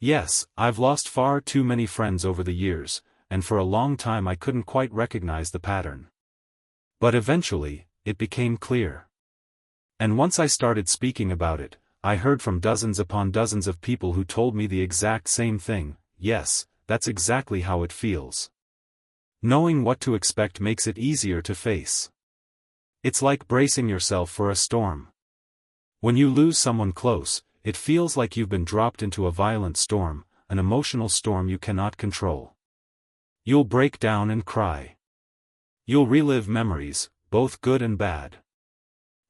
Yes, I've lost far too many friends over the years, and for a long time I couldn't quite recognize the pattern. But eventually, it became clear. And once I started speaking about it, I heard from dozens upon dozens of people who told me the exact same thing. Yes, that's exactly how it feels. Knowing what to expect makes it easier to face. It's like bracing yourself for a storm. When you lose someone close, it feels like you've been dropped into a violent storm, an emotional storm you cannot control. You'll break down and cry. You'll relive memories, both good and bad.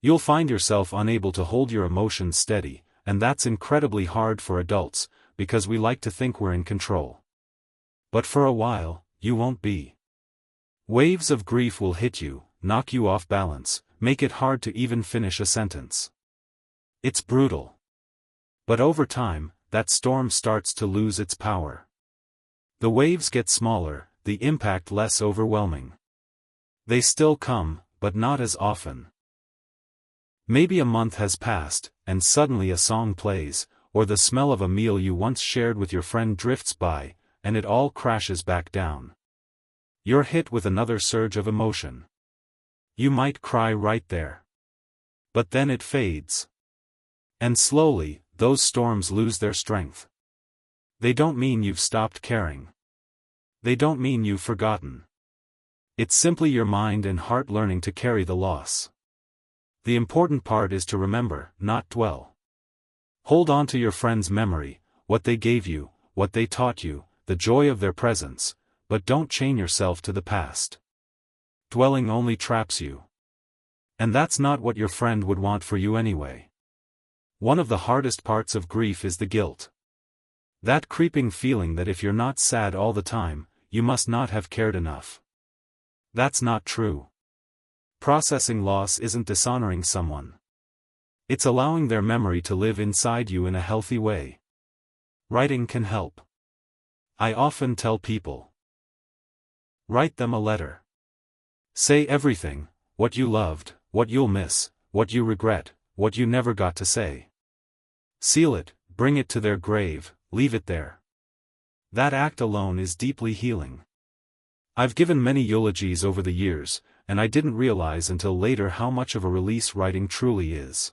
You'll find yourself unable to hold your emotions steady, and that's incredibly hard for adults, because we like to think we're in control. But for a while, you won't be. Waves of grief will hit you, knock you off balance, make it hard to even finish a sentence. It's brutal. But over time, that storm starts to lose its power. The waves get smaller, the impact less overwhelming. They still come, but not as often. Maybe a month has passed, and suddenly a song plays, or the smell of a meal you once shared with your friend drifts by, and it all crashes back down. You're hit with another surge of emotion. You might cry right there. But then it fades. And slowly, those storms lose their strength. They don't mean you've stopped caring. They don't mean you've forgotten. It's simply your mind and heart learning to carry the loss. The important part is to remember, not dwell. Hold on to your friend's memory, what they gave you, what they taught you, the joy of their presence, but don't chain yourself to the past. Dwelling only traps you. And that's not what your friend would want for you anyway. One of the hardest parts of grief is the guilt. That creeping feeling that if you're not sad all the time, you must not have cared enough. That's not true. Processing loss isn't dishonoring someone. It's allowing their memory to live inside you in a healthy way. Writing can help. I often tell people. Write them a letter. Say everything, what you loved, what you'll miss, what you regret, what you never got to say. Seal it, bring it to their grave, leave it there. That act alone is deeply healing. I've given many eulogies over the years, and I didn't realize until later how much of a release writing truly is.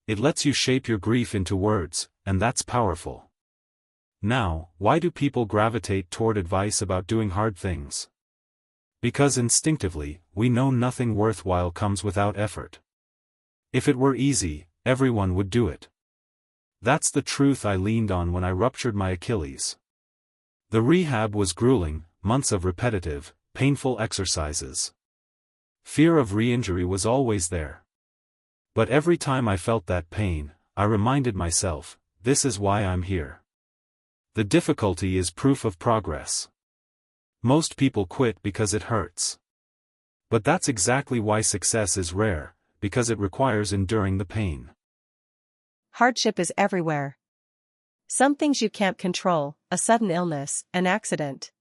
It lets you shape your grief into words, and that's powerful. Now, why do people gravitate toward advice about doing hard things? Because instinctively, we know nothing worthwhile comes without effort. If it were easy, everyone would do it. That's the truth I leaned on when I ruptured my Achilles. The rehab was grueling, months of repetitive, painful exercises. Fear of re-injury was always there. But every time I felt that pain, I reminded myself, this is why I'm here. The difficulty is proof of progress. Most people quit because it hurts. But that's exactly why success is rare, because it requires enduring the pain. Hardship is everywhere. Some things you can't control, a sudden illness, an accident.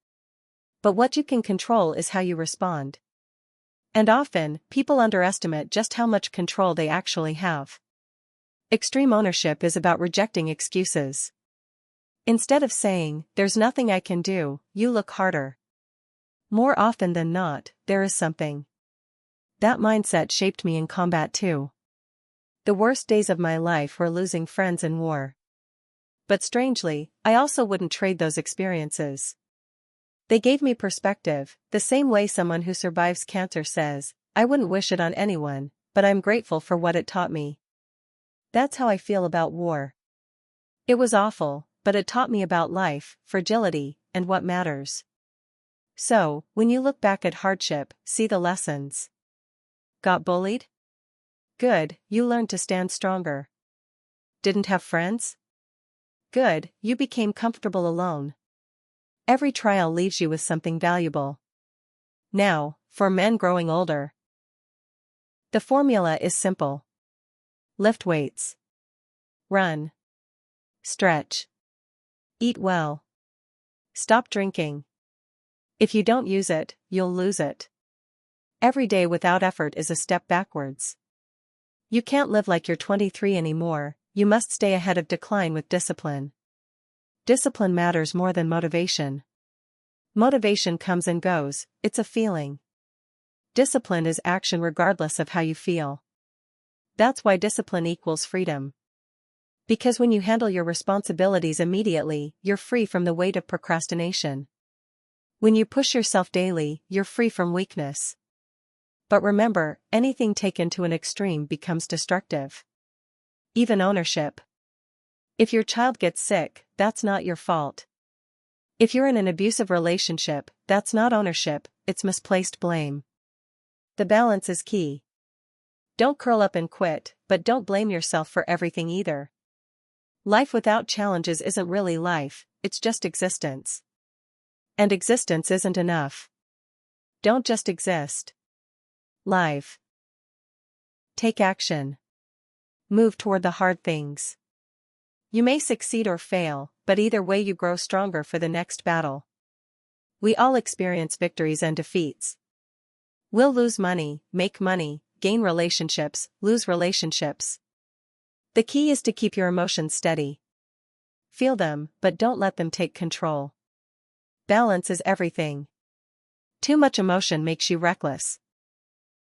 But what you can control is how you respond. And often, people underestimate just how much control they actually have. Extreme ownership is about rejecting excuses. Instead of saying, "There's nothing I can do," you look harder. More often than not, there is something. That mindset shaped me in combat too. The worst days of my life were losing friends in war. But strangely, I also wouldn't trade those experiences. They gave me perspective, the same way someone who survives cancer says, "I wouldn't wish it on anyone, but I'm grateful for what it taught me." That's how I feel about war. It was awful, but it taught me about life, fragility, and what matters. So, when you look back at hardship, see the lessons. Got bullied? Good, you learned to stand stronger. Didn't have friends? Good, you became comfortable alone. Every trial leaves you with something valuable. Now, for men growing older. The formula is simple. Lift weights. Run. Stretch. Eat well. Stop drinking. If you don't use it, you'll lose it. Every day without effort is a step backwards. You can't live like you're 23 anymore, you must stay ahead of decline with discipline. Discipline matters more than motivation. Motivation comes and goes, it's a feeling. Discipline is action regardless of how you feel. That's why discipline equals freedom. Because when you handle your responsibilities immediately, you're free from the weight of procrastination. When you push yourself daily, you're free from weakness. But remember, anything taken to an extreme becomes destructive. Even ownership. If your child gets sick, that's not your fault. If you're in an abusive relationship, that's not ownership, it's misplaced blame. The balance is key. Don't curl up and quit, but don't blame yourself for everything either. Life without challenges isn't really life, it's just existence. And existence isn't enough. Don't just exist. Live. Take action. Move toward the hard things. You may succeed or fail, but either way you grow stronger for the next battle. We all experience victories and defeats. We'll lose money, make money, gain relationships, lose relationships. The key is to keep your emotions steady. Feel them, but don't let them take control. Balance is everything. Too much emotion makes you reckless.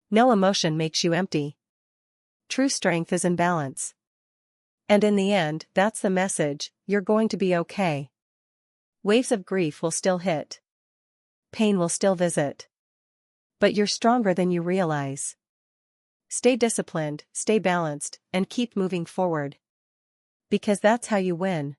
No emotion makes you empty. True strength is in balance. And in the end, that's the message, you're going to be okay. Waves of grief will still hit. Pain will still visit. But you're stronger than you realize. Stay disciplined, stay balanced, and keep moving forward. Because that's how you win.